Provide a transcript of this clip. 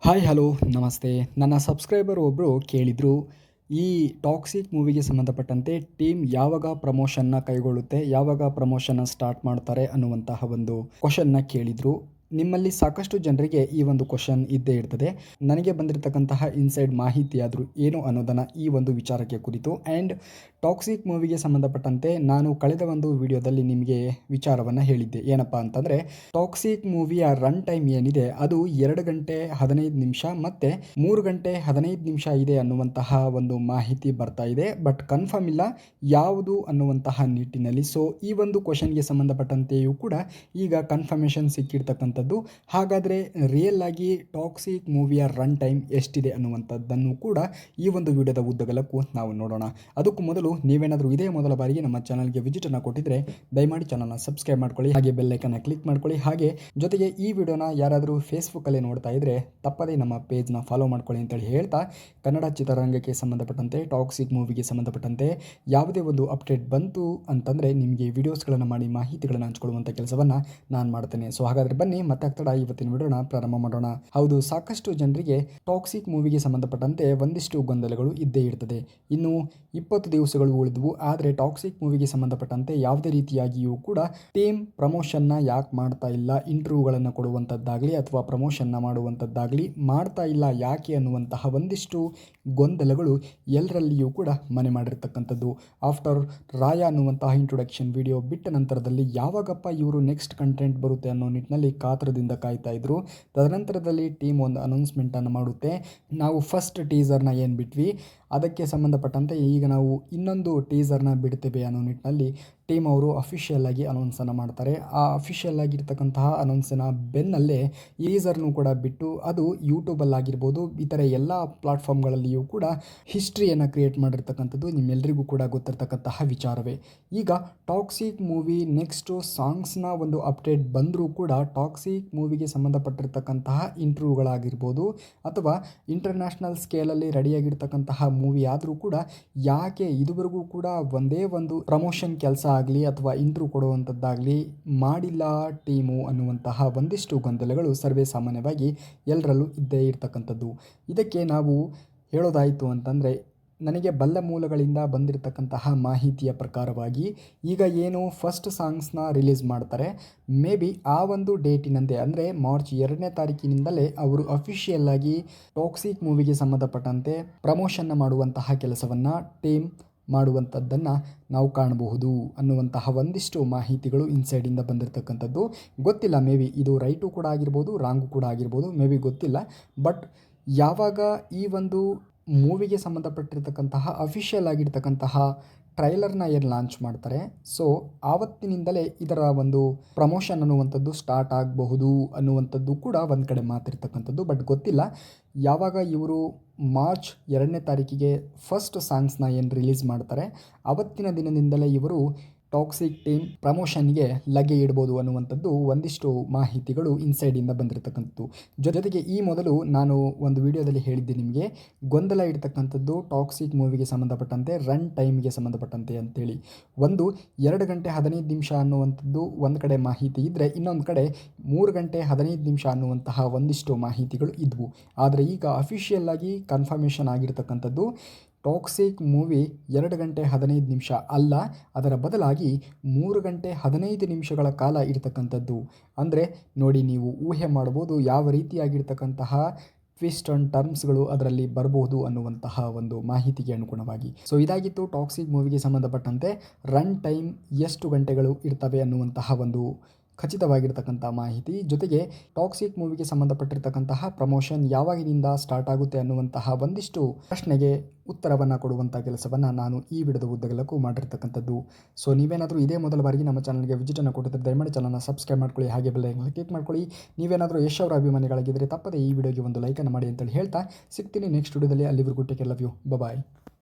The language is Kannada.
ಹಾಯ್ ಹಲೋ ನಮಸ್ತೆ. ನನ್ನ ಸಬ್ಸ್ಕ್ರೈಬರ್ ಒಬ್ಬರು ಕೇಳಿದರು, ಈ ಟಾಕ್ಸಿಕ್ ಮೂವಿಗೆ ಸಂಬಂಧಪಟ್ಟಂತೆ ಟೀಮ್ ಯಾವಾಗ ಪ್ರಮೋಷನ್ನ ಕೈಗೊಳ್ಳುತ್ತೆ, ಯಾವಾಗ ಪ್ರಮೋಷನ್ನ ಸ್ಟಾರ್ಟ್ ಮಾಡ್ತಾರೆ ಅನ್ನುವಂತಹ ಒಂದು ಕ್ವಶನ್ನ ಕೇಳಿದರು. ನಿಮ್ಮಲ್ಲಿ ಸಾಕಷ್ಟು ಜನರಿಗೆ ಈ ಒಂದು ಕ್ವಶನ್ ಇದ್ದೇ ಇರ್ತದೆ. ನನಗೆ ಬಂದಿರತಕ್ಕಂತಹ ಇನ್ಸೈಡ್ ಮಾಹಿತಿ ಆದರೂ ಏನು ಅನ್ನೋದನ್ನು ಈ ಒಂದು ವಿಚಾರಕ್ಕೆ ಕುರಿತು ಆ್ಯಂಡ್ ಟಾಕ್ಸಿಕ್ ಮೂವಿಗೆ ಸಂಬಂಧಪಟ್ಟಂತೆ ನಾನು ಕಳೆದ ಒಂದು ವಿಡಿಯೋದಲ್ಲಿ ನಿಮಗೆ ವಿಚಾರವನ್ನು ಹೇಳಿದ್ದೆ. ಏನಪ್ಪ ಅಂತಂದರೆ, ಟಾಕ್ಸಿಕ್ ಮೂವಿಯ ರನ್ ಟೈಮ್ ಏನಿದೆ ಅದು 2 ಗಂಟೆ 15 ನಿಮಿಷ ಮತ್ತು 3 ಗಂಟೆ 15 ನಿಮಿಷ ಇದೆ ಅನ್ನುವಂತಹ ಒಂದು ಮಾಹಿತಿ ಬರ್ತಾ ಇದೆ. ಬಟ್ ಕನ್ಫರ್ಮ್ ಇಲ್ಲ ಯಾವುದು ಅನ್ನುವಂತಹ ನಿಟ್ಟಿನಲ್ಲಿ. ಸೊ ಈ ಒಂದು ಕ್ವಶನ್ಗೆ ಸಂಬಂಧಪಟ್ಟಂತೆಯೂ ಕೂಡ ಈಗ ಕನ್ಫರ್ಮೇಷನ್ ಸಿಕ್ಕಿರ್ತಕ್ಕಂಥದ್ದು. ಹಾಗಾದರೆ ರಿಯಲ್ ಆಗಿ ಟಾಕ್ಸಿಕ್ ಮೂವಿಯ ರನ್ ಟೈಮ್ ಎಷ್ಟಿದೆ ಅನ್ನುವಂಥದ್ದನ್ನು ಕೂಡ ಈ ಒಂದು ವಿಡಿಯೋದ ಉದ್ದಗಲಕ್ಕೂ ನಾವು ನೋಡೋಣ. ಅದಕ್ಕೂ ಮೊದಲು ನೀವೇನಾದರೂ ಇದೇ ಮೊದಲ ಬಾರಿಗೆ ನಮ್ಮ ಚಾನಲ್ಗೆ ವಿಸಿಟನ್ನು ಕೊಟ್ಟಿದ್ರೆ ದಯಮಾಡಿ ಚಾನಲ್ನ ಸಬ್ಸ್ಕ್ರೈಬ್ ಮಾಡ್ಕೊಳ್ಳಿ, ಹಾಗೆ ಬೆಲ್ಲೈಕನ್ನ ಕ್ಲಿಕ್ ಮಾಡ್ಕೊಳ್ಳಿ. ಹಾಗೆ ಜೊತೆಗೆ ಈ ವಿಡಿಯೋನ ಯಾರಾದರೂ ಫೇಸ್ಬುಕ್ಕಲ್ಲಿ ನೋಡ್ತಾ ಇದ್ದರೆ ತಪ್ಪದೇ ನಮ್ಮ ಪೇಜ್ನ ಫಾಲೋ ಮಾಡ್ಕೊಳ್ಳಿ ಅಂತೇಳಿ ಹೇಳ್ತಾ, ಕನ್ನಡ ಚಿತ್ರರಂಗಕ್ಕೆ ಸಂಬಂಧಪಟ್ಟಂತೆ ಟಾಕ್ಸಿಕ್ ಮೂವಿಗೆ ಸಂಬಂಧಪಟ್ಟಂತೆ ಯಾವುದೇ ಒಂದು ಅಪ್ಡೇಟ್ ಬಂತು ಅಂತಂದರೆ ನಿಮಗೆ ವಿಡಿಯೋಸ್ಗಳನ್ನು ಮಾಡಿ ಮಾಹಿತಿಗಳನ್ನು ಹಂಚ್ಕೊಳ್ಳುವಂಥ ಕೆಲಸವನ್ನು ನಾನು ಮಾಡ್ತೇನೆ. ಸೊ ಹಾಗಾದರೆ ಬನ್ನಿ ಮತ್ತೆ ಆಗ್ತಡ ಇವತ್ತಿನ ವಿಡಿಯೋನ ಪ್ರಾರಂಭ ಮಾಡೋಣ. ಹೌದು, ಸಾಕಷ್ಟು ಜನರಿಗೆ ಟಾಕ್ಸಿಕ್ ಮೂವಿಗೆ ಸಂಬಂಧಪಟ್ಟಂತೆ ಒಂದಿಷ್ಟು ಗೊಂದಲಗಳು ಇದ್ದೇ ಇರ್ತದೆ. ಇನ್ನು 20 ದಿವಸಗಳು ಉಳಿದವು. ಆದರೆ ಟಾಕ್ಸಿಕ್ ಮೂವಿಗೆ ಸಂಬಂಧಪಟ್ಟಂತೆ ಯಾವುದೇ ರೀತಿಯಾಗಿಯೂ ಕೂಡ ಟೀಮ್ ಪ್ರಮೋಷನ್ನ ಯಾಕೆ ಮಾಡ್ತಾ ಇಲ್ಲ, ಇಂಟರ್ವ್ಯೂಗಳನ್ನು ಕೊಡುವಂಥದ್ದಾಗಲಿ ಅಥವಾ ಪ್ರಮೋಷನ್ನ ಮಾಡುವಂಥದ್ದಾಗಲಿ ಮಾಡ್ತಾ ಇಲ್ಲ ಯಾಕೆ ಅನ್ನುವಂತಹ ಒಂದಿಷ್ಟು ಗೊಂದಲಗಳು ಎಲ್ಲರಲ್ಲಿಯೂ ಕೂಡ ಮನೆ ಮಾಡಿರ್ತಕ್ಕಂಥದ್ದು. ಆಫ್ಟರ್ ರಾಯ ಅನ್ನುವಂತಹ ಇಂಟ್ರೊಡಕ್ಷನ್ ವಿಡಿಯೋ ಬಿಟ್ಟ ನಂತರದಲ್ಲಿ ಯಾವಾಗಪ್ಪ ಇವರು ನೆಕ್ಸ್ಟ್ ಕಂಟೆಂಟ್ ಬರುತ್ತೆ ಅನ್ನೋ ನಿಟ್ಟಿನಲ್ಲಿ ಕಾತರದಿಂದ ಕಾಯ್ತಾ ಇದ್ರು. ತದನಂತರದಲ್ಲಿ ಟೀಮ್ ಒಂದು ಅನೌನ್ಸ್ಮೆಂಟನ್ನು ಮಾಡುತ್ತೆ. ನಾವು ಫಸ್ಟ್ ಟೀಸರ್ನ ಏನು ಬಿಟ್ವಿ ಅದಕ್ಕೆ ಸಂಬಂಧಪಟ್ಟಂತೆ ಈಗ ನಾವು ಇನ್ನೊಂದು ಟೀಸರ್ನ ಬಿಡ್ತೇವೆ ಅನ್ನೋ ನಿಟ್ಟಿನಲ್ಲಿ ಟೀಮ್ ಅವರು ಅಫಿಷಿಯಲ್ ಆಗಿ ಅನೌನ್ಸನ್ನು ಮಾಡ್ತಾರೆ. ಆ ಅಫಿಷಿಯಲ್ ಆಗಿರ್ತಕ್ಕಂತಹ ಅನೌನ್ಸಿನ ಬೆನ್ನಲ್ಲೇ ಟೀಸರ್ನು ಕೂಡ ಬಿಟ್ಟು ಅದು ಯೂಟ್ಯೂಬಲ್ಲಾಗಿರ್ಬೋದು, ಇತರೆ ಎಲ್ಲ ಪ್ಲಾಟ್ಫಾರ್ಮ್ಗಳಲ್ಲಿಯೂ ಕೂಡ ಹಿಸ್ಟ್ರಿಯನ್ನು ಕ್ರಿಯೇಟ್ ಮಾಡಿರ್ತಕ್ಕಂಥದ್ದು ನಿಮ್ಮೆಲ್ಲರಿಗೂ ಕೂಡ ಗೊತ್ತಿರ್ತಕ್ಕಂತಹ ವಿಚಾರವೇ. ಈಗ ಟಾಕ್ಸಿಕ್ ಮೂವಿ ನೆಕ್ಸ್ಟು ಸಾಂಗ್ಸ್ನ ಒಂದು ಅಪ್ಡೇಟ್ ಬಂದರೂ ಕೂಡ ಟಾಕ್ಸಿಕ್ ಮೂವಿಗೆ ಸಂಬಂಧಪಟ್ಟಿರ್ತಕ್ಕಂತಹ ಇಂಟರ್ವ್ಯೂಗಳಾಗಿರ್ಬೋದು ಅಥವಾ ಇಂಟರ್ನ್ಯಾಷನಲ್ ಸ್ಕೇಲಲ್ಲಿ ರೆಡಿಯಾಗಿರ್ತಕ್ಕಂತಹ ಮೂವಿ ಆದರೂ ಕೂಡ ಯಾಕೆ ಇದುವರೆಗೂ ಕೂಡ ಒಂದೇ ಒಂದು ಪ್ರಮೋಷನ್ ಕೆಲಸ ಆಗಲಿ ಅಥವಾ ಇಂಟರ್ವ್ಯೂ ಕೊಡುವಂಥದ್ದಾಗಲಿ ಮಾಡಿಲ್ಲ ಟೀಮು ಅನ್ನುವಂತಹ ಒಂದಿಷ್ಟು ಗೊಂದಲಗಳು ಸರ್ವೇ ಸಾಮಾನ್ಯವಾಗಿ ಎಲ್ಲರಲ್ಲೂ ಇದ್ದೇ ಇರ್ತಕ್ಕಂಥದ್ದು. ಇದಕ್ಕೆ ನಾವು ಹೇಳೋದಾಯಿತು ಅಂತಂದರೆ, ನನಗೆ ಬಲ್ಲ ಮೂಲಗಳಿಂದ ಬಂದಿರತಕ್ಕಂತಹ ಮಾಹಿತಿಯ ಪ್ರಕಾರವಾಗಿ ಈಗ ಏನು ಫಸ್ಟ್ ಸಾಂಗ್ಸ್ನ ರಿಲೀಸ್ ಮಾಡ್ತಾರೆ, ಮೇ ಬಿ ಆ ಒಂದು ಡೇಟಿನಂದೇ ಅಂದರೆ ಮಾರ್ಚ್ 2ನೇ ತಾರೀಕಿನಿಂದಲೇ ಅವರು ಅಫಿಷಿಯಲ್ ಆಗಿ ಟಾಕ್ಸಿಕ್ ಮೂವಿಗೆ ಸಂಬಂಧಪಟ್ಟಂತೆ ಪ್ರಮೋಷನ್ನ ಮಾಡುವಂತಹ ಕೆಲಸವನ್ನು ಟೀಮ್ ಮಾಡುವಂಥದ್ದನ್ನು ನಾವು ಕಾಣಬಹುದು ಅನ್ನುವಂತಹ ಒಂದಿಷ್ಟು ಮಾಹಿತಿಗಳು ಇನ್ಸೈಡಿಂದ ಬಂದಿರತಕ್ಕಂಥದ್ದು. ಗೊತ್ತಿಲ್ಲ, ಮೇ ಬಿ ಇದು ರೈಟು ಕೂಡ ಆಗಿರ್ಬೋದು, ರಾಂಗು ಕೂಡ ಆಗಿರ್ಬೋದು, ಮೇ ಬಿ ಗೊತ್ತಿಲ್ಲ. ಬಟ್ ಯಾವಾಗ ಈ ಒಂದು ಮೂವಿಗೆ ಸಂಬಂಧಪಟ್ಟಿರ್ತಕ್ಕಂತಹ ಅಫಿಷಿಯಲ್ ಆಗಿರ್ತಕ್ಕಂತಹ ಟ್ರೈಲರ್ನ ಏನು ಲಾಂಚ್ ಮಾಡ್ತಾರೆ, ಸೊ ಆವತ್ತಿನಿಂದಲೇ ಇದರ ಒಂದು ಪ್ರಮೋಷನ್ ಅನ್ನುವಂಥದ್ದು ಸ್ಟಾರ್ಟ್ ಆಗಬಹುದು ಅನ್ನುವಂಥದ್ದು ಕೂಡ ಒಂದು ಕಡೆ ಮಾತಿರ್ತಕ್ಕಂಥದ್ದು. ಬಟ್ ಗೊತ್ತಿಲ್ಲ ಯಾವಾಗ ಇವರು ಮಾರ್ಚ್ 2ನೇ ತಾರೀಕಿಗೆ ಫಸ್ಟ್ ಸಾಂಗ್ಸ್ನ ಏನು ರಿಲೀಸ್ ಮಾಡ್ತಾರೆ ಆವತ್ತಿನ ದಿನದಿಂದಲೇ ಇವರು ಟಾಕ್ಸಿಕ್ ಟೀಮ್ ಪ್ರಮೋಷನ್ಗೆ ಲಗ್ಗೆ ಇಡ್ಬೋದು ಅನ್ನುವಂಥದ್ದು ಒಂದಿಷ್ಟು ಮಾಹಿತಿಗಳು ಇನ್ಸೈಡಿಂದ ಬಂದಿರತಕ್ಕಂಥದ್ದು. ಜೊತೆಗೆ ಈ ಮೊದಲು ನಾನು ಒಂದು ವಿಡಿಯೋದಲ್ಲಿ ಹೇಳಿದ್ದೆ ನಿಮಗೆ, ಗೊಂದಲ ಇಡ್ತಕ್ಕಂಥದ್ದು ಟಾಕ್ಸಿಕ್ ಮೂವಿಗೆ ಸಂಬಂಧಪಟ್ಟಂತೆ ರನ್ ಟೈಮ್ಗೆ ಸಂಬಂಧಪಟ್ಟಂತೆ ಅಂತೇಳಿ. 2 ಗಂಟೆ 15 ನಿಮಿಷ ಅನ್ನುವಂಥದ್ದು ಒಂದು ಕಡೆ ಮಾಹಿತಿ ಇದ್ದರೆ, ಇನ್ನೊಂದು ಕಡೆ 3 ಗಂಟೆ 15 ನಿಮಿಷ ಅನ್ನುವಂತಹ ಒಂದಿಷ್ಟು ಮಾಹಿತಿಗಳು ಇದ್ವು. ಆದರೆ ಈಗ ಅಫಿಷಿಯಲ್ ಆಗಿ ಕನ್ಫರ್ಮೇಷನ್ ಆಗಿರ್ತಕ್ಕಂಥದ್ದು ಟಾಕ್ಸಿಕ್ ಮೂವಿ 2 ಗಂಟೆ 15 ನಿಮಿಷ ಅಲ್ಲ, ಅದರ ಬದಲಾಗಿ 3 ಗಂಟೆ 15 ನಿಮಿಷಗಳ ಕಾಲ ಇರತಕ್ಕಂಥದ್ದು. ಅಂದರೆ ನೋಡಿ, ನೀವು ಊಹೆ ಮಾಡ್ಬೋದು ಯಾವ ರೀತಿಯಾಗಿರ್ತಕ್ಕಂತಹ ಟ್ವಿಸ್ಟ್ ಆ್ಯಂಡ್ ಟರ್ಮ್ಸ್ಗಳು ಅದರಲ್ಲಿ ಬರಬಹುದು ಅನ್ನುವಂತಹ ಒಂದು ಮಾಹಿತಿಗೆ ಅನುಗುಣವಾಗಿ. ಸೊ ಇದಾಗಿತ್ತು ಟಾಕ್ಸಿಕ್ ಮೂವಿಗೆ ಸಂಬಂಧಪಟ್ಟಂತೆ ರನ್ ಟೈಮ್ ಎಷ್ಟು ಗಂಟೆಗಳು ಇರ್ತವೆ ಅನ್ನುವಂತಹ ಒಂದು ಖಚಿತವಾಗಿರ್ತಕ್ಕಂಥ ಮಾಹಿತಿ. ಜೊತೆಗೆ ಟಾಕ್ಸಿಕ್ ಮೂವಿಗೆ ಸಂಬಂಧಪಟ್ಟಿರ್ತಕ್ಕಂತಹ ಪ್ರಮೋಷನ್ ಯಾವಾಗಿನಿಂದ ಸ್ಟಾರ್ಟ್ ಆಗುತ್ತೆ ಅನ್ನುವಂತಹ ಒಂದಿಷ್ಟು ಪ್ರಶ್ನೆಗೆ ಉತ್ತರವನ್ನು ಕೊಡುವಂಥ ಕೆಲಸವನ್ನು ನಾನು ಈ ವಿಡಿಯೋದ ಉದ್ದಗಲಕ್ಕೂ ಮಾಡಿರ್ತಕ್ಕಂಥದ್ದು. ಸೊ ನೀವೇನಾದರೂ ಇದೇ ಮೊದಲ ಬಾರಿಗೆ ನಮ್ಮ ಚಾನಲ್ಗೆ ವಿಸಿಟನ್ನು ಕೊಟ್ಟಿದ್ದರೆ ದಯಮಾಡಿ ಚಾನಲ್ನ ಸಬ್ಸ್ಕ್ರೈಬ್ ಮಾಡ್ಕೊಳ್ಳಿ, ಹಾಗೆ ಬೆಲ್ ಐಕಾನ್ ಕ್ಲಿಕ್ ಮಾಡ್ಕೊಳ್ಳಿ. ನೀವೇನಾದರೂ ಯಶ್ ಅವರ ಅಭಿಮಾನಿಗಳಾಗಿದ್ದರೆ ತಪ್ಪದೇ ಈ ವಿಡಿಯೋಗೆ ಒಂದು ಲೈಕನ್ನು ಮಾಡಿ ಅಂತೇಳಿ ಹೇಳ್ತಾ ಸಿಗ್ತೀನಿ ನೆಕ್ಸ್ಟ್ ವಿಡಿಯೋದಲ್ಲಿ. ಅಲ್ಲಿವರೆಗೂ take care, love you, bye.